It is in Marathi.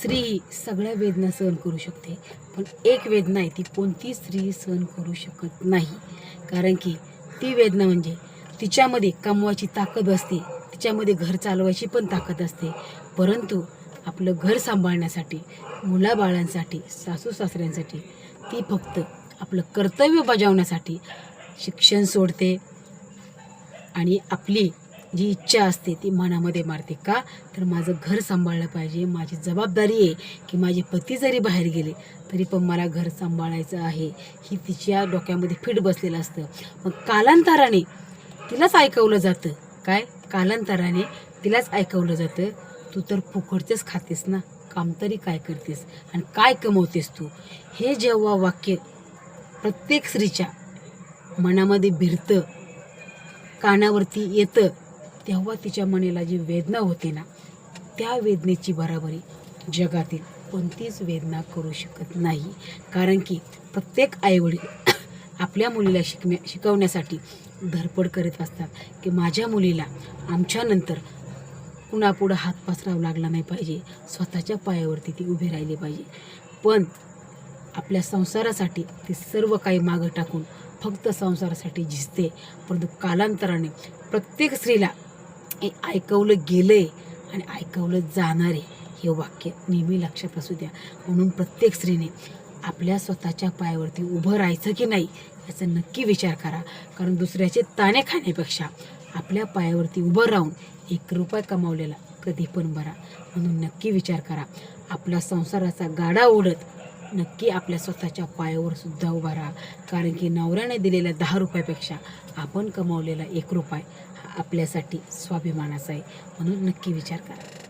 स्त्री ही सगळ्या वेदना सहन करू शकते, पण एक वेदना आहे ती कोणती स्त्री सहन करू शकत नाही. कारण की ती वेदना म्हणजे तिच्यामध्ये कमवायची ताकद असते, तिच्यामध्ये घर चालवायची पण ताकद असते, परंतु आपलं घर सांभाळण्यासाठी, मुलाबाळांसाठी, सासू सासऱ्यांसाठी ती फक्त आपलं कर्तव्य बजावण्यासाठी शिक्षण सोडते आणि आपली जी इच्छा असते ती मनामध्ये मारते. का तर माझं घर सांभाळलं पाहिजे, माझी जबाबदारी आहे की माझे पती जरी बाहेर गेले तरी पण मला घर सांभाळायचं आहे, ही तिच्या डोक्यामध्ये फिट बसलेलं असतं. मग कालांतराने तिलाच ऐकवलं जातं. काय कालांतराने तिलाच ऐकवलं जातं, तू तर फुकटचंच खातेस ना, काम तरी काय करतेस आणि काय कमवतेस तू. हे जेव्हा वाक्य प्रत्येक स्त्रीच्या मनामध्ये भिरतं, कानावरती येतं, तेव्हा तिच्या मनाला जी वेदना होते ना, त्या वेदनेची बराबरी जगातील कोणतीच वेदना करू शकत नाही. कारण की प्रत्येक आईवडील आपल्या मुलीला शिकवण्यासाठी धडपड करत असतात की माझ्या मुलीला आमच्यानंतर कुणापुढं हात पसरावा लागला नाही पाहिजे, स्वतःच्या पायावरती ती उभी राहिली पाहिजे. पण आपल्या संसारासाठी ती सर्व काही मागं टाकून फक्त संसारासाठी झिजते. परंतु कालांतराने प्रत्येक स्त्रीला हे ऐकवलं गेलं आहे आणि ऐकवलं जाणार आहे, हे वाक्य नेहमी लक्षात असू द्या. म्हणून प्रत्येक स्त्रीने आपल्या स्वतःच्या पायावरती उभं राहायचं की नाही याचा नक्की विचार करा. कारण दुसऱ्याचे ताणे खाण्यापेक्षा आपल्या पायावरती उभं राहून 1 रुपया कमावलेला कधी पण बरा. म्हणून नक्की विचार करा. आपला संसाराचा गाडा ओढत नक्की आपल्या स्वतःच्या पायावर सुद्धा उभा राहा. कारण की नवऱ्याने दिलेल्या 10 रुपयापेक्षा आपण कमावलेला 1 रुपया हा आपल्यासाठी स्वाभिमानाचा आहे. म्हणून नक्की विचार करा.